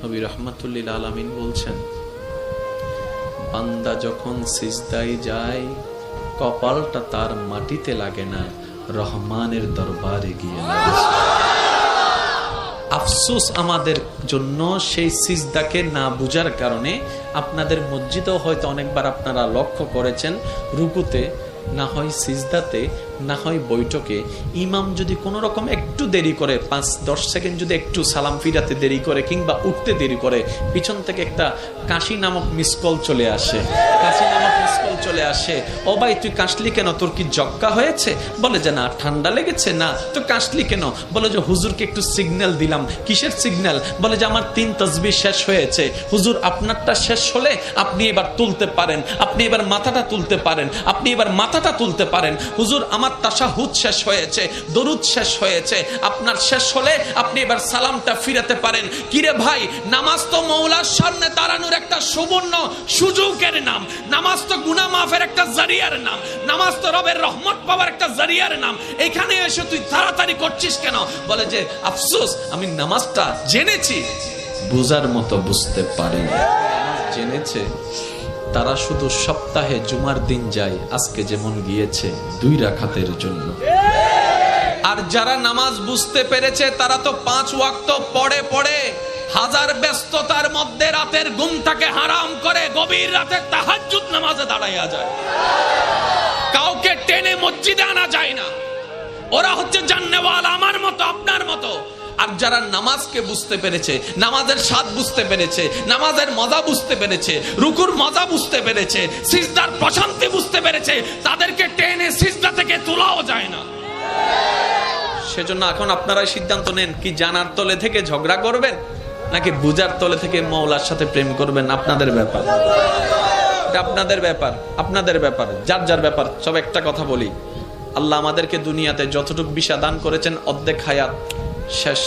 নবী রাহমাতুল লিল আলামিন বলছেন, বান্দা যখন সিজদায় যায় কপালটা তার মাটিতে লাগে না, রহমানের দরবারে গিয়ে লাগে। আফসোস আমাদের জন্য সেই সিজদাকে না বুঝার কারণে। আপনাদের মসজিদেও হয়তো অনেকবার আপনারা লক্ষ্য করেছেন, রুকুতে না হয় সিজদাতে না হয় বৈঠকে ইমাম যদি কোনো রকম একটু দেরি করে, 5-10 সেকেন্ড যদি একটু সালাম ফিরাতে দেরি করে কিংবা উঠতে দেরি করে, পিছন থেকে একটা কাশি নামক মিসকল চলে আসে। কাশি নামক মিসকল চলে আসে, ও ভাই তুই কাশলি কেন, তোর কি জক্কা হয়েছে? বলে যে না, ঠান্ডা লেগেছে। না তো কাশলি কেন? বলে যে হুজুরকে একটু সিগন্যাল দিলাম। কিসের সিগন্যাল? বলে যে আমার 3 তাসবিহ শেষ হয়েছে। হুজুর আপনারটা শেষ হলে আপনি এবার তুলতে পারেন, আপনি এবার মাথাটা তুলতে পারেন, আপনি এবার মাথাটা তুলতে পারেন। হুজুর আমার তাশাহুদ শেষ হয়েছে, দরুদ শেষ হয়েছে, আপনার শেষ হলে আপনি এবার সালামটা ফিরাতে পারেন। কিরে ভাই, নামাজ তো মওলার সামনে দাঁড়ানোর একটা সুবর্ণ সুযোগের নাম, নামাজ তো গুনাহ মাফের একটা জারিয়ার নাম, নামাজ তো রবের রহমত পাওয়ার একটা জারিয়ার নাম। এখানে এসে তুই তাড়াতাড়ি করছিস কেন? বলে যে আফসোস, আমি নামাজটা জেনেছি, বুঝার মতো বুঝতে পারিনি। জেনেছে তারা শুধু সপ্তাহে জুমার দিন যায়, আজকে যেমন গিয়েছে 2 রাকাতের জন্য। আর যারা নামাজ বুঝতে পেরেছে তারা তো 5 ওয়াক্ত পড়ে পড়ে হাজার ব্যস্ততার মধ্যে রাতের ঘুমটাকে হারাম করে গভীর রাতে তাহাজ্জুদ নামাজে দাঁড়াইয়া যায়। কাউকে টেনে মসজিদে আনা যায় না। ওরা হচ্ছে জান্নেওয়ালা, আমার মতো আপনার মতো। আর যারা নামাজকে বুঝতে পেরেছে, নামাজের স্বাদ বুঝতে পেরেছে, নামাজের মজা বুঝতে পেরেছে, রুকুর মজা বুঝতে পেরেছে, সিজদার প্রশান্তি বুঝতে পেরেছে, তাদেরকে টেনে সিজদা থেকে তোলাও যায় না। সেজন্য এখন আপনারাই সিদ্ধান্ত নেন, কি জানার তলে থেকে ঝগড়া করবেন নাকি বুঝার তলে থেকে মওলার সাথে প্রেম করবেন। আপনাদের ব্যাপার, এটা আপনাদের ব্যাপার, আপনাদের ব্যাপার, যার যার ব্যাপার। সব একটা কথা বলি, আল্লাহ আমাদেরকে দুনিয়াতে যতটুকু বিষয় দান করেছেন অর্ধেক হায়াত শেষ।